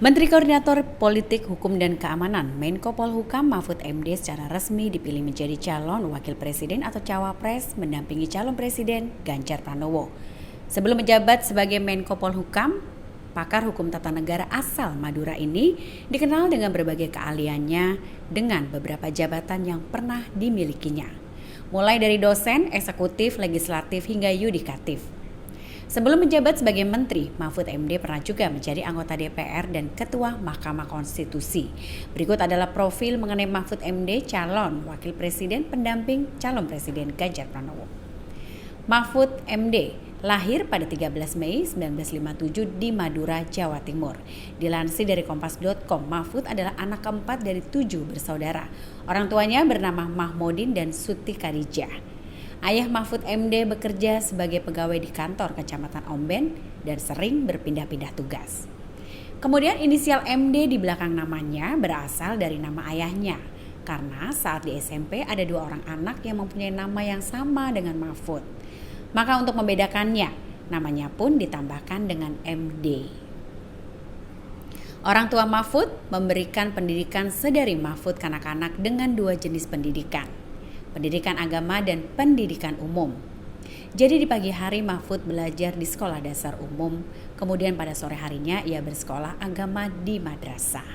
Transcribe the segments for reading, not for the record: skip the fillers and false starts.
Menteri Koordinator Politik, Hukum dan Keamanan Menko Polhukam Mahfud MD secara resmi dipilih menjadi calon wakil presiden atau cawapres mendampingi calon presiden Ganjar Pranowo. Sebelum menjabat sebagai Menko Polhukam, pakar hukum tata negara asal Madura ini dikenal dengan berbagai keahliannya dengan beberapa jabatan yang pernah dimilikinya. Mulai dari dosen, eksekutif, legislatif hingga yudikatif. Sebelum menjabat sebagai menteri, Mahfud MD pernah juga menjadi anggota DPR dan Ketua Mahkamah Konstitusi. Berikut adalah profil mengenai Mahfud MD, calon wakil presiden pendamping calon presiden Ganjar Pranowo. Mahfud MD lahir pada 13 Mei 1957 di Madura, Jawa Timur. Dilansir dari kompas.com, Mahfud adalah anak keempat dari 7 bersaudara. Orang tuanya bernama Mahmudin dan Suti Khadijah. Ayah Mahfud MD bekerja sebagai pegawai di kantor Kecamatan Omben dan sering berpindah-pindah tugas. Kemudian inisial MD di belakang namanya berasal dari nama ayahnya, karena saat di SMP ada 2 orang anak yang mempunyai nama yang sama dengan Mahfud. Maka untuk membedakannya, namanya pun ditambahkan dengan MD. Orang tua Mahfud memberikan pendidikan sedari Mahfud kanak-kanak dengan 2 jenis pendidikan agama dan pendidikan umum. Jadi di pagi hari Mahfud belajar di sekolah dasar umum, kemudian pada sore harinya ia bersekolah agama di madrasah.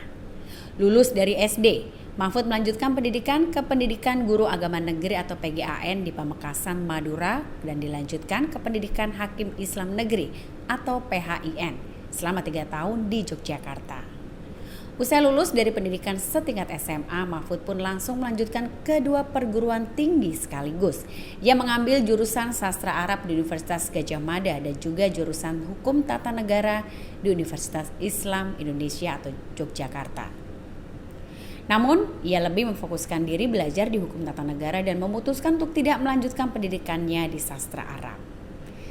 Lulus dari SD, Mahfud melanjutkan pendidikan ke pendidikan guru agama negeri atau PGAN di Pamekasan, Madura dan dilanjutkan ke pendidikan Hakim Islam Negeri atau PHIN selama 3 tahun di Yogyakarta. Usai lulus dari pendidikan setingkat SMA, Mahfud pun langsung melanjutkan kedua perguruan tinggi sekaligus. Ia mengambil jurusan Sastra Arab di Universitas Gadjah Mada dan juga jurusan Hukum Tata Negara di Universitas Islam Indonesia atau Yogyakarta. Namun, ia lebih memfokuskan diri belajar di Hukum Tata Negara dan memutuskan untuk tidak melanjutkan pendidikannya di Sastra Arab.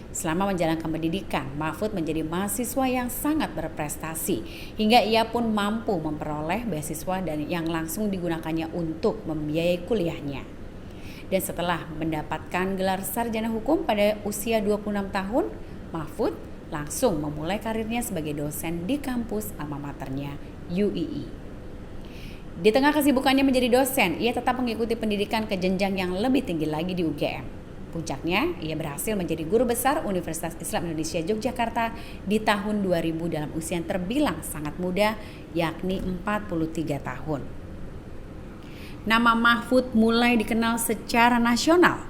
Selama menjalankan pendidikan, Mahfud menjadi mahasiswa yang sangat berprestasi hingga ia pun mampu memperoleh beasiswa dan yang langsung digunakannya untuk membiayai kuliahnya. Dan setelah mendapatkan gelar sarjana hukum pada usia 26 tahun, Mahfud langsung memulai karirnya sebagai dosen di kampus alma maternya UII. Di tengah kesibukannya menjadi dosen, ia tetap mengikuti pendidikan ke jenjang yang lebih tinggi lagi di UGM. Puncaknya, ia berhasil menjadi guru besar Universitas Islam Indonesia Yogyakarta di tahun 2000 dalam usia yang terbilang sangat muda, yakni 43 tahun. Nama Mahfud mulai dikenal secara nasional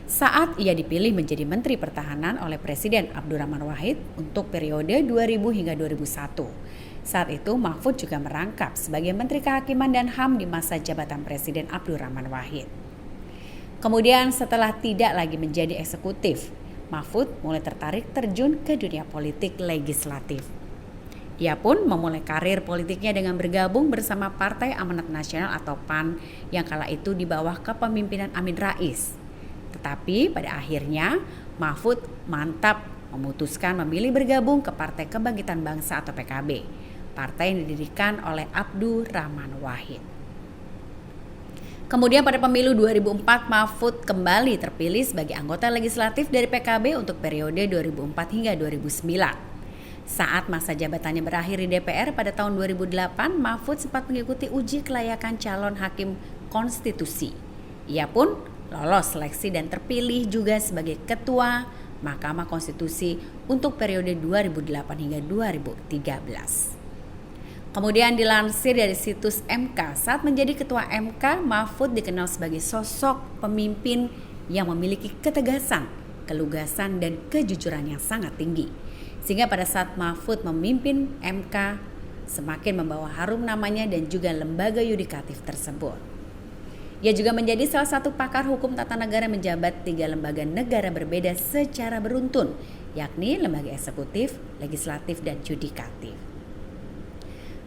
saat ia dipilih menjadi Menteri Pertahanan oleh Presiden Abdurrahman Wahid untuk periode 2000 hingga 2001. Saat itu Mahfud juga merangkap sebagai Menteri Kehakiman dan HAM di masa jabatan Presiden Abdurrahman Wahid. Kemudian setelah tidak lagi menjadi eksekutif, Mahfud mulai tertarik terjun ke dunia politik legislatif. Ia pun memulai karir politiknya dengan bergabung bersama Partai Amanat Nasional atau PAN yang kala itu di bawah kepemimpinan Amin Rais. Tetapi pada akhirnya Mahfud mantap memutuskan memilih bergabung ke Partai Kebangkitan Bangsa atau PKB, partai yang didirikan oleh Abdurrahman Wahid. Kemudian pada pemilu 2004, Mahfud kembali terpilih sebagai anggota legislatif dari PKB untuk periode 2004 hingga 2009. Saat masa jabatannya berakhir di DPR pada tahun 2008, Mahfud sempat mengikuti uji kelayakan calon hakim konstitusi. Ia pun lolos seleksi dan terpilih juga sebagai Ketua Mahkamah Konstitusi untuk periode 2008 hingga 2013. Kemudian dilansir dari situs MK, saat menjadi ketua MK, Mahfud dikenal sebagai sosok pemimpin yang memiliki ketegasan, kelugasan, dan kejujuran yang sangat tinggi. Sehingga pada saat Mahfud memimpin MK, semakin membawa harum namanya dan juga lembaga yudikatif tersebut. Ia juga menjadi salah satu pakar hukum tata negara menjabat 3 lembaga negara berbeda secara beruntun, yakni lembaga eksekutif, legislatif, dan yudikatif.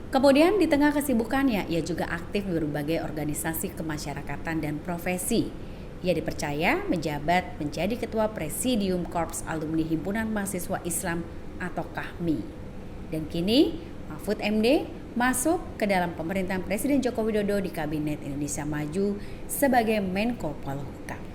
Kemudian di tengah kesibukannya, ia juga aktif di berbagai organisasi kemasyarakatan dan profesi. Ia dipercaya menjabat menjadi Ketua Presidium Korps Alumni Himpunan Mahasiswa Islam atau KAHMI. Dan kini Mahfud MD masuk ke dalam pemerintahan Presiden Joko Widodo di Kabinet Indonesia Maju sebagai Menko Polhukam.